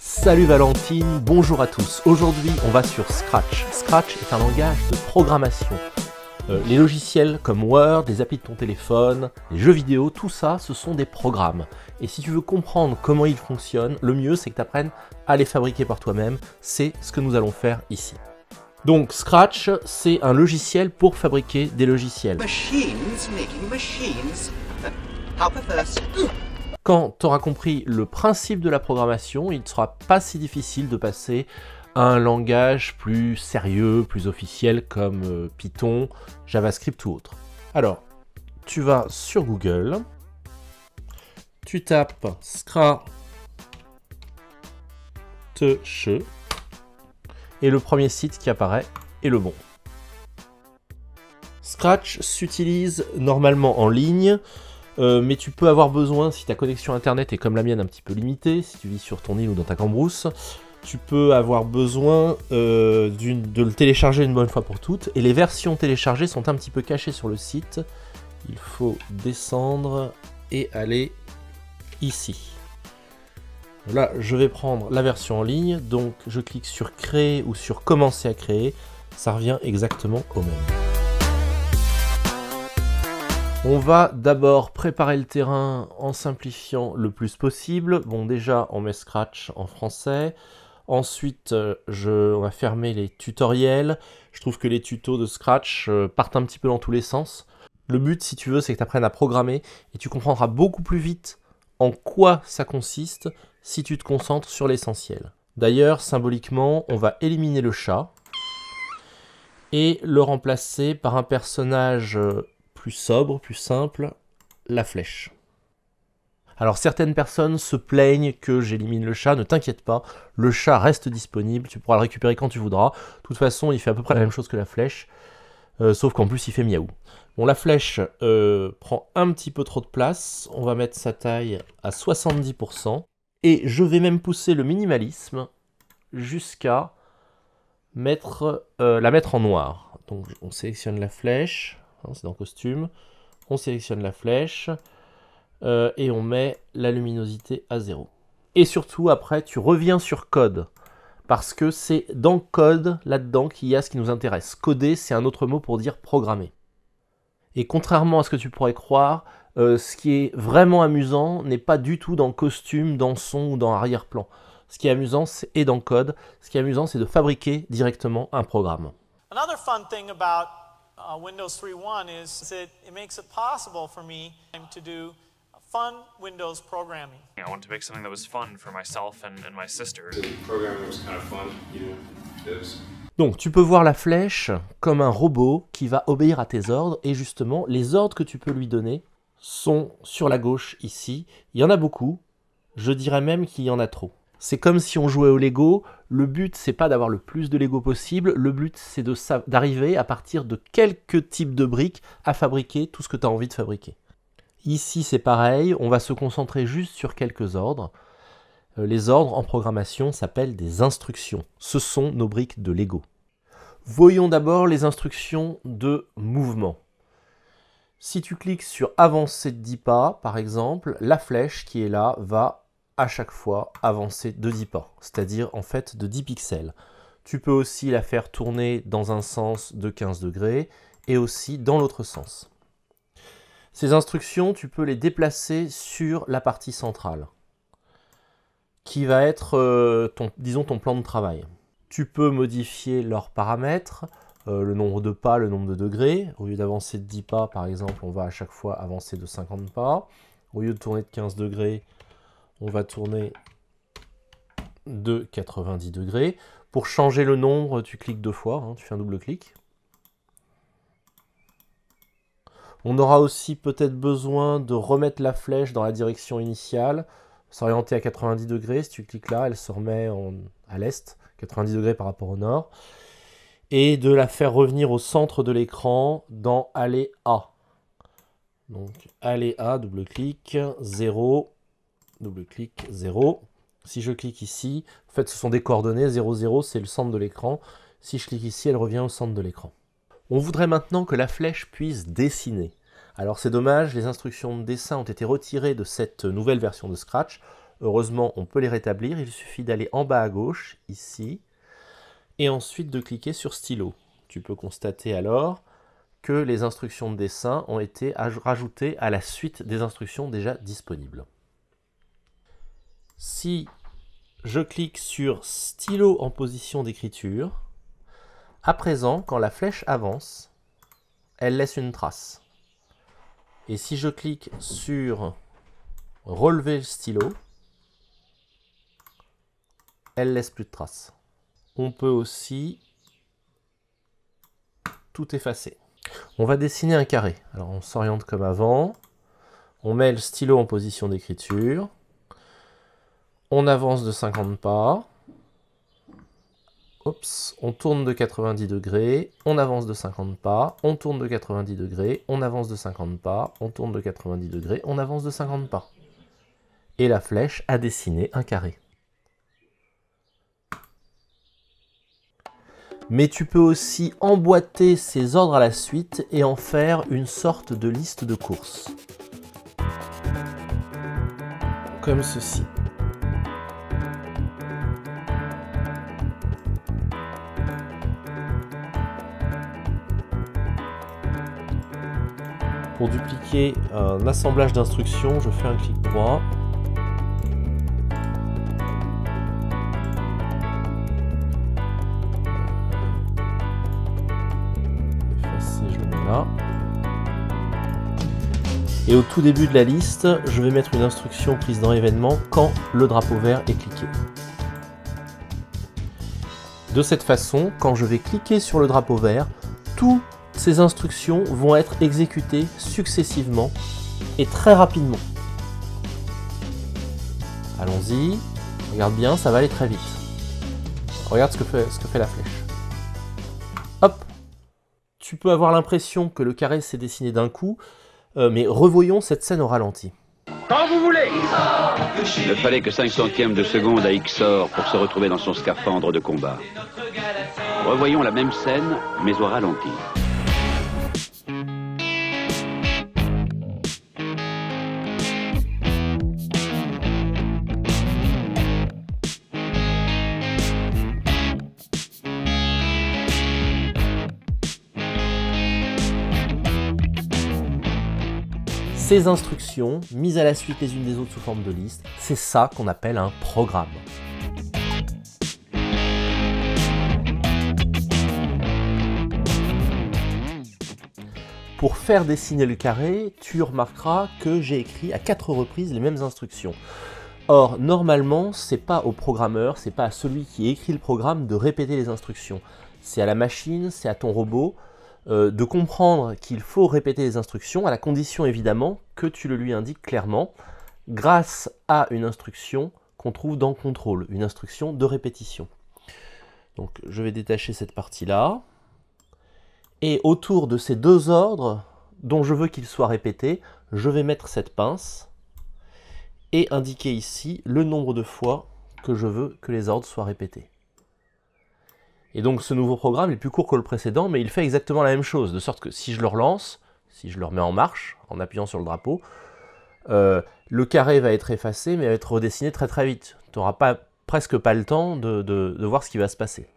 Salut Valentine, bonjour à tous. Aujourd'hui, on va sur Scratch. Scratch est un langage de programmation. Les logiciels comme Word, les applis de ton téléphone, les jeux vidéo, tout ça, ce sont des programmes. Et si tu veux comprendre comment ils fonctionnent, le mieux, c'est que tu apprennes à les fabriquer par toi-même. C'est ce que nous allons faire ici. Donc Scratch, c'est un logiciel pour fabriquer des logiciels. Machines making machines. Help first. Quand tu auras compris le principe de la programmation, il ne sera pas si difficile de passer à un langage plus sérieux, plus officiel comme Python, JavaScript ou autre. Alors, tu vas sur Google, tu tapes Scratch et le premier site qui apparaît est le bon. Scratch s'utilise normalement en ligne. Mais tu peux avoir besoin, si ta connexion internet est comme la mienne un petit peu limitée, si tu vis sur ton île ou dans ta cambrousse, tu peux avoir besoin de le télécharger une bonne fois pour toutes. Et les versions téléchargées sont un petit peu cachées sur le site. Il faut descendre et aller ici. Là, je vais prendre la version en ligne, donc je clique sur créer ou sur commencer à créer. Ça revient exactement au même. On va d'abord préparer le terrain en simplifiant le plus possible. Bon, déjà, on met Scratch en français. Ensuite, on va fermer les tutoriels. Je trouve que les tutos de Scratch partent un petit peu dans tous les sens. Le but, si tu veux, c'est que tu apprennes à programmer et tu comprendras beaucoup plus vite en quoi ça consiste si tu te concentres sur l'essentiel. D'ailleurs, symboliquement, on va éliminer le chat et le remplacer par un personnage plus sobre, plus simple, la flèche. Alors certaines personnes se plaignent que j'élimine le chat, ne t'inquiète pas, le chat reste disponible, tu pourras le récupérer quand tu voudras. De toute façon, il fait à peu près la même chose que la flèche, sauf qu'en plus il fait miaou. Bon, la flèche prend un petit peu trop de place, on va mettre sa taille à 70%, et je vais même pousser le minimalisme jusqu'à la mettre en noir. Donc on sélectionne la flèche, c'est dans costume, on sélectionne la flèche et on met la luminosité à 0. Et surtout après tu reviens sur code, parce que c'est dans code, là-dedans, qu'il y a ce qui nous intéresse. Coder, c'est un autre mot pour dire programmer. Et contrairement à ce que tu pourrais croire, ce qui est vraiment amusant n'est pas du tout dans costume, dans son ou dans arrière-plan. Ce qui est amusant, c'est dans code. Ce qui est amusant, c'est de fabriquer directement un programme. Another fun thing about Windows 3.1 is that it makes it possible for me to do fun Windows programming. I wanted to make something that was fun for myself and my sister. The programming was kind of fun, Donc tu peux voir la flèche comme un robot qui va obéir à tes ordres, et justement les ordres que tu peux lui donner sont sur la gauche ici. Il y en a beaucoup, je dirais même qu'il y en a trop. C'est comme si on jouait au Lego. Le but, c'est pas d'avoir le plus de Lego possible. Le but, c'est d'arriver à partir de quelques types de briques à fabriquer tout ce que tu as envie de fabriquer. Ici, c'est pareil. On va se concentrer juste sur quelques ordres. Les ordres en programmation s'appellent des instructions. Ce sont nos briques de Lego. Voyons d'abord les instructions de mouvement. Si tu cliques sur avancer de 10 pas, par exemple, la flèche qui est là va à chaque fois avancer de 10 pas, c'est-à-dire en fait de 10 pixels. Tu peux aussi la faire tourner dans un sens de 15 degrés et aussi dans l'autre sens. Ces instructions, tu peux les déplacer sur la partie centrale, qui va être disons ton plan de travail. Tu peux modifier leurs paramètres, le nombre de pas, le nombre de degrés. Au lieu d'avancer de 10 pas, par exemple, on va à chaque fois avancer de 50 pas. Au lieu de tourner de 15 degrés, on va tourner de 90 degrés. Pour changer le nombre, tu cliques deux fois, tu fais un double clic. On aura aussi peut-être besoin de remettre la flèche dans la direction initiale, s'orienter à 90 degrés. Si tu cliques là, elle se remet à l'est, 90 degrés par rapport au nord. Et de la faire revenir au centre de l'écran dans Aller à. Donc Aller à, double clic, 0. Double clic, 0. Si je clique ici, en fait ce sont des coordonnées, 0, 0 c'est le centre de l'écran. Si je clique ici, elle revient au centre de l'écran. On voudrait maintenant que la flèche puisse dessiner. Alors c'est dommage, les instructions de dessin ont été retirées de cette nouvelle version de Scratch. Heureusement, on peut les rétablir. Il suffit d'aller en bas à gauche, ici, et ensuite de cliquer sur stylo. Tu peux constater alors que les instructions de dessin ont été rajoutées à la suite des instructions déjà disponibles. Si je clique sur stylo en position d'écriture, à présent, quand la flèche avance, elle laisse une trace. Et si je clique sur relever le stylo, elle laisse plus de traces. On peut aussi tout effacer. On va dessiner un carré. Alors on s'oriente comme avant. On met le stylo en position d'écriture. On avance de 50 pas. Oups, on tourne de 90 degrés. On avance de 50 pas. On tourne de 90 degrés. On avance de 50 pas. On tourne de 90 degrés. On avance de 50 pas. Et la flèche a dessiné un carré. Mais tu peux aussi emboîter ces ordres à la suite et en faire une sorte de liste de courses. Comme ceci. Pour dupliquer un assemblage d'instructions, je fais un clic droit. Et au tout début de la liste, je vais mettre une instruction prise dans événement quand le drapeau vert est cliqué. De cette façon, quand je vais cliquer sur le drapeau vert, toutes ces instructions vont être exécutées successivement et très rapidement. Allons-y, regarde bien, ça va aller très vite. Regarde ce que fait la flèche. Hop! Tu peux avoir l'impression que le carré s'est dessiné d'un coup, mais revoyons cette scène au ralenti. Quand vous voulez. Il ne fallait que 5 centièmes de seconde à Ixor pour se retrouver dans son scaphandre de combat. Revoyons la même scène, mais au ralenti. Ces instructions, mises à la suite les unes des autres sous forme de liste, c'est ça qu'on appelle un programme. Pour faire dessiner le carré, tu remarqueras que j'ai écrit à 4 reprises les mêmes instructions. Or, normalement, c'est pas au programmeur, c'est pas à celui qui écrit le programme de répéter les instructions. C'est à la machine, c'est à ton robot, de comprendre qu'il faut répéter les instructions, à la condition évidemment que tu le lui indiques clairement, grâce à une instruction qu'on trouve dans contrôle, une instruction de répétition. Donc je vais détacher cette partie-là, et autour de ces deux ordres, dont je veux qu'ils soient répétés, je vais mettre cette pince, et indiquer ici le nombre de fois que je veux que les ordres soient répétés. Et donc ce nouveau programme est plus court que le précédent, mais il fait exactement la même chose, de sorte que si je le relance, si je le remets en marche, en appuyant sur le drapeau, le carré va être effacé, mais va être redessiné très très vite. Tu n'auras presque pas le temps de voir ce qui va se passer.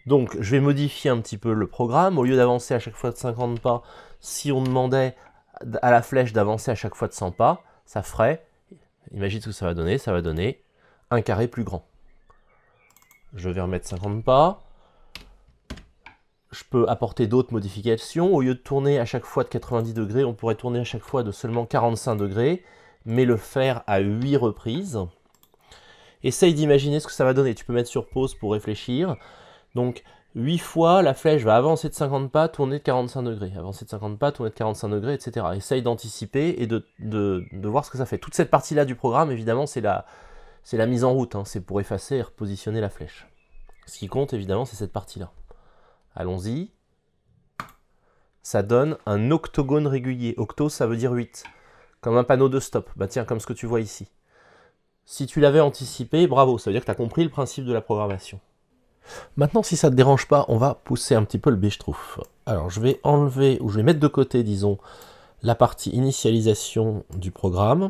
Donc je vais modifier un petit peu le programme. Au lieu d'avancer à chaque fois de 50 pas, si on demandait à la flèche d'avancer à chaque fois de 100 pas, ça ferait, imagine ce que ça va donner un carré plus grand. Je vais remettre 50 pas. Je peux apporter d'autres modifications. Au lieu de tourner à chaque fois de 90 degrés, on pourrait tourner à chaque fois de seulement 45 degrés, mais le faire à 8 reprises. Essaye d'imaginer ce que ça va donner. Tu peux mettre sur pause pour réfléchir. Donc, 8 fois, la flèche va avancer de 50 pas, tourner de 45 degrés. Avancer de 50 pas, tourner de 45 degrés, etc. Essaye d'anticiper et de voir ce que ça fait. Toute cette partie-là du programme, évidemment, c'est la mise en route, hein, c'est pour effacer et repositionner la flèche. Ce qui compte, évidemment, c'est cette partie-là. Allons-y. Ça donne un octogone régulier. Octo, ça veut dire 8. Comme un panneau de stop. Bah tiens, comme ce que tu vois ici. Si tu l'avais anticipé, bravo, ça veut dire que tu as compris le principe de la programmation. Maintenant, si ça ne te dérange pas, on va pousser un petit peu le biche-trouf. Alors, je vais enlever, ou je vais mettre de côté, disons, la partie initialisation du programme.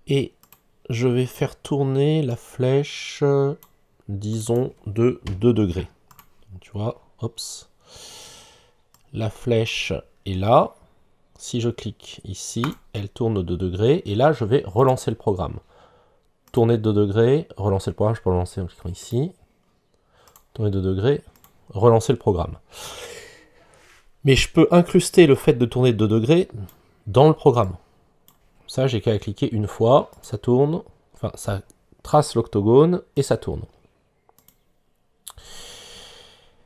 Et je vais faire tourner la flèche, disons, de 2 degrés. Tu vois, hop. La flèche est là. Si je clique ici, elle tourne de 2 degrés. Et là, je vais relancer le programme. Tourner de 2 degrés, relancer le programme. Je peux le relancer en cliquant ici. Tourner de 2 degrés, relancer le programme. Mais je peux incruster le fait de tourner de 2 degrés dans le programme. Ça, j'ai qu'à cliquer une fois, ça tourne. Enfin, ça trace l'octogone et ça tourne.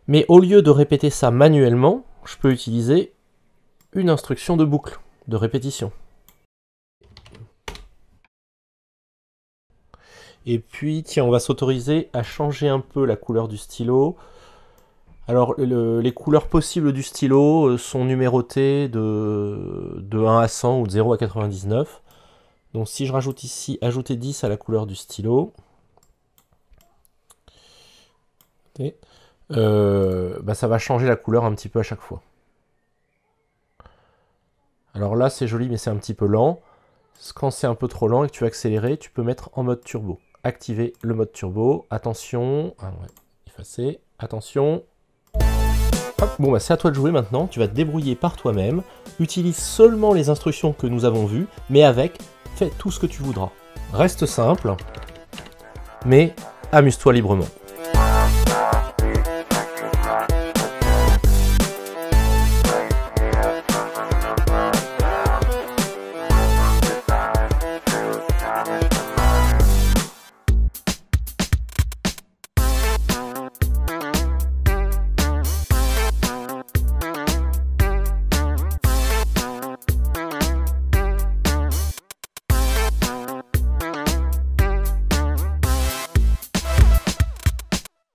Mais au lieu de répéter ça manuellement, je peux utiliser une instruction de boucle, de répétition. Et puis, tiens, on va s'autoriser à changer un peu la couleur du stylo. Alors, les couleurs possibles du stylo sont numérotées de 1 à 100 ou de 0 à 99. Donc, si je rajoute ici, ajouter 10 à la couleur du stylo, ça va changer la couleur un petit peu à chaque fois. Alors là, c'est joli, mais c'est un petit peu lent. Quand c'est un peu trop lent et que tu veux accélérer, tu peux mettre en mode turbo. Activer le mode turbo. Attention. Ah ouais, effacer. Attention. Hop. Bon, bah, c'est à toi de jouer maintenant. Tu vas te débrouiller par toi-même. Utilise seulement les instructions que nous avons vues, mais avec, fais tout ce que tu voudras. Reste simple, mais amuse-toi librement.